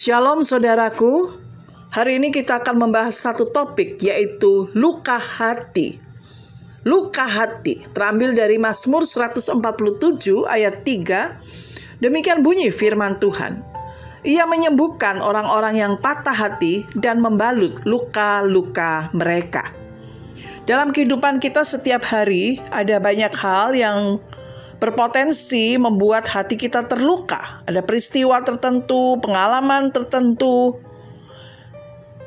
Shalom saudaraku, hari ini kita akan membahas satu topik yaitu luka hati. Luka hati terambil dari Mazmur 147 ayat 3. Demikian bunyi firman Tuhan. Ia menyembuhkan orang-orang yang patah hati dan membalut luka-luka mereka. Dalam kehidupan kita setiap hari ada banyak hal yang berpotensi membuat hati kita terluka. Ada peristiwa tertentu, pengalaman tertentu.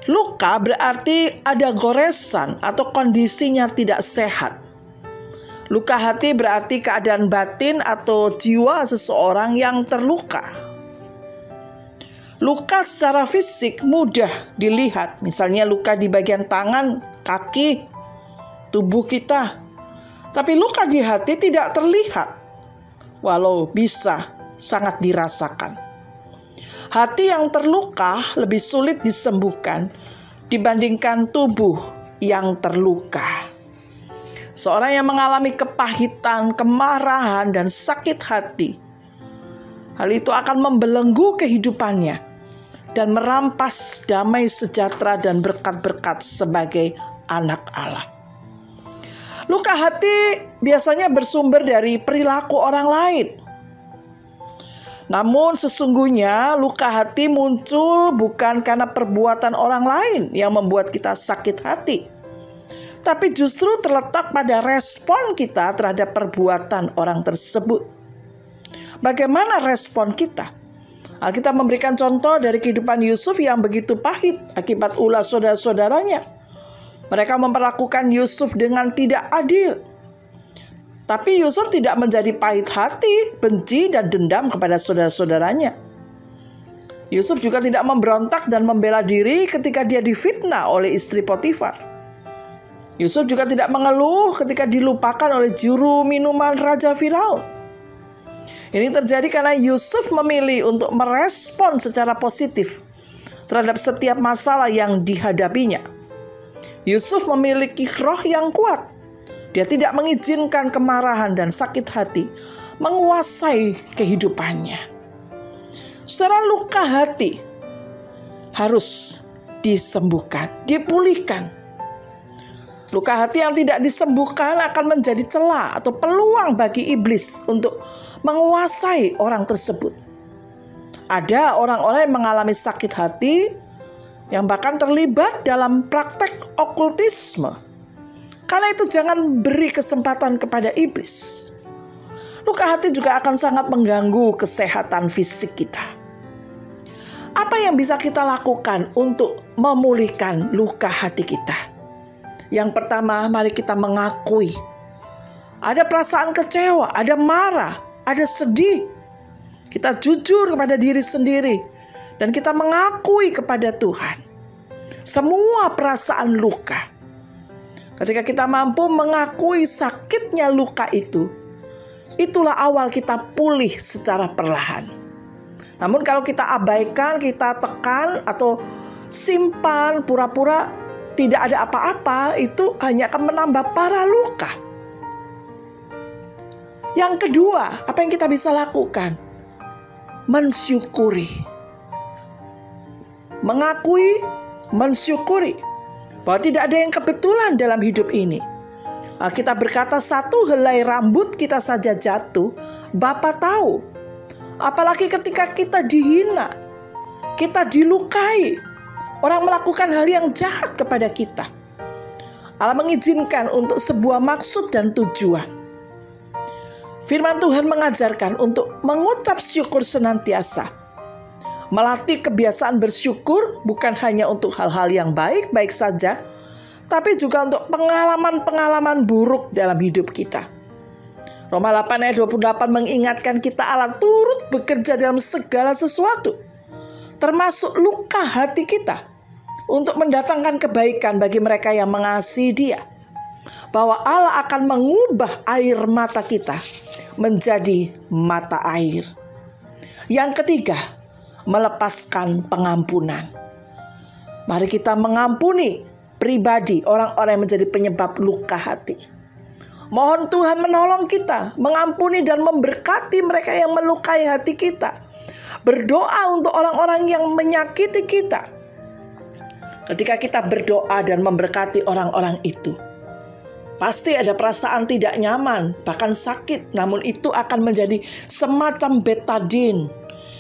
Luka berarti ada goresan atau kondisinya tidak sehat. Luka hati berarti keadaan batin atau jiwa seseorang yang terluka. Luka secara fisik mudah dilihat, misalnya luka di bagian tangan, kaki, tubuh kita. Tapi luka di hati tidak terlihat, walau bisa sangat dirasakan. Hati yang terluka lebih sulit disembuhkan dibandingkan tubuh yang terluka. Seorang yang mengalami kepahitan, kemarahan, dan sakit hati, hal itu akan membelenggu kehidupannya dan merampas damai sejahtera dan berkat-berkat sebagai anak Allah. Luka hati biasanya bersumber dari perilaku orang lain. Namun sesungguhnya luka hati muncul bukan karena perbuatan orang lain yang membuat kita sakit hati, tapi justru terletak pada respon kita terhadap perbuatan orang tersebut. Bagaimana respon kita? Alkitab memberikan contoh dari kehidupan Yusuf yang begitu pahit akibat ulah saudara-saudaranya. Mereka memperlakukan Yusuf dengan tidak adil. Tapi Yusuf tidak menjadi pahit hati, benci, dan dendam kepada saudara-saudaranya. Yusuf juga tidak memberontak dan membela diri ketika dia difitnah oleh istri Potifar. Yusuf juga tidak mengeluh ketika dilupakan oleh juru minuman Raja Firaun. Ini terjadi karena Yusuf memilih untuk merespon secara positif terhadap setiap masalah yang dihadapinya. Yusuf memiliki roh yang kuat. Dia tidak mengizinkan kemarahan dan sakit hati menguasai kehidupannya. Secara luka hati harus disembuhkan, dipulihkan. Luka hati yang tidak disembuhkan akan menjadi celah atau peluang bagi iblis untuk menguasai orang tersebut. Ada orang-orang yang mengalami sakit hati yang bahkan terlibat dalam praktek okultisme. Karena itu jangan beri kesempatan kepada iblis. Luka hati juga akan sangat mengganggu kesehatan fisik kita. Apa yang bisa kita lakukan untuk memulihkan luka hati kita? Yang pertama, mari kita mengakui. Ada perasaan kecewa, ada marah, ada sedih. Kita jujur kepada diri sendiri. Dan kita mengakui kepada Tuhan semua perasaan luka. Ketika kita mampu mengakui sakitnya luka itu, itulah awal kita pulih secara perlahan. Namun kalau kita abaikan, kita tekan atau simpan pura-pura tidak ada apa-apa, itu hanya akan menambah parah luka. Yang kedua, apa yang kita bisa lakukan? Mensyukuri. Mengakui, mensyukuri bahwa tidak ada yang kebetulan dalam hidup ini. Kita berkata satu helai rambut kita saja jatuh, Bapa tahu. Apalagi ketika kita dihina, kita dilukai, orang melakukan hal yang jahat kepada kita. Allah mengizinkan untuk sebuah maksud dan tujuan. Firman Tuhan mengajarkan untuk mengucap syukur senantiasa. Melatih kebiasaan bersyukur bukan hanya untuk hal-hal yang baik-baik saja, tapi juga untuk pengalaman-pengalaman buruk dalam hidup kita. Roma 8 ayat 28 mengingatkan kita Allah turut bekerja dalam segala sesuatu, termasuk luka hati kita, untuk mendatangkan kebaikan bagi mereka yang mengasihi Dia. Bahwa Allah akan mengubah air mata kita menjadi mata air. Yang ketiga, melepaskan pengampunan. Mari kita mengampuni pribadi orang-orang yang menjadi penyebab luka hati. Mohon Tuhan menolong kita mengampuni dan memberkati mereka yang melukai hati kita. berdoa untuk orang-orang yang menyakiti kita. Ketika kita berdoa dan memberkati orang-orang itu, pasti ada perasaan tidak nyaman, bahkan sakit. Namun itu akan menjadi semacam betadin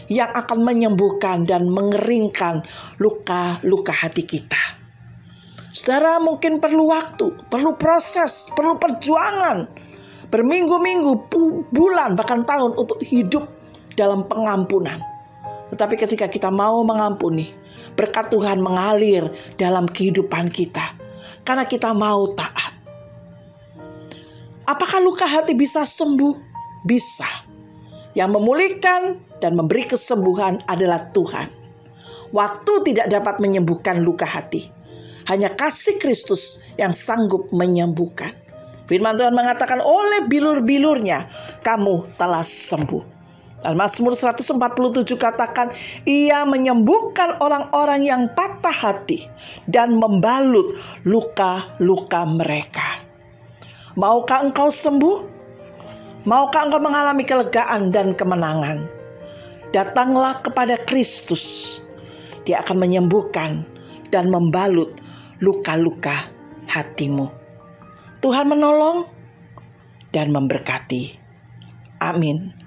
yang akan menyembuhkan dan mengeringkan luka-luka hati kita. Saudara mungkin perlu waktu, perlu proses, perlu perjuangan, berminggu-minggu, bulan, bahkan tahun untuk hidup dalam pengampunan. Tetapi ketika kita mau mengampuni, berkat Tuhan mengalir dalam kehidupan kita. Karena kita mau taat. Apakah luka hati bisa sembuh? Bisa. Yang memulihkan dan memberi kesembuhan adalah Tuhan. Waktu tidak dapat menyembuhkan luka hati. Hanya kasih Kristus yang sanggup menyembuhkan. Firman Tuhan mengatakan, oleh bilur-bilurnya kamu telah sembuh. Dalam Mazmur 147 katakan, Ia menyembuhkan orang-orang yang patah hati dan membalut luka-luka mereka. Maukah engkau sembuh? Maukah engkau mengalami kelegaan dan kemenangan? Datanglah kepada Kristus. Dia akan menyembuhkan dan membalut luka-luka hatimu. Tuhan menolong dan memberkati. Amin.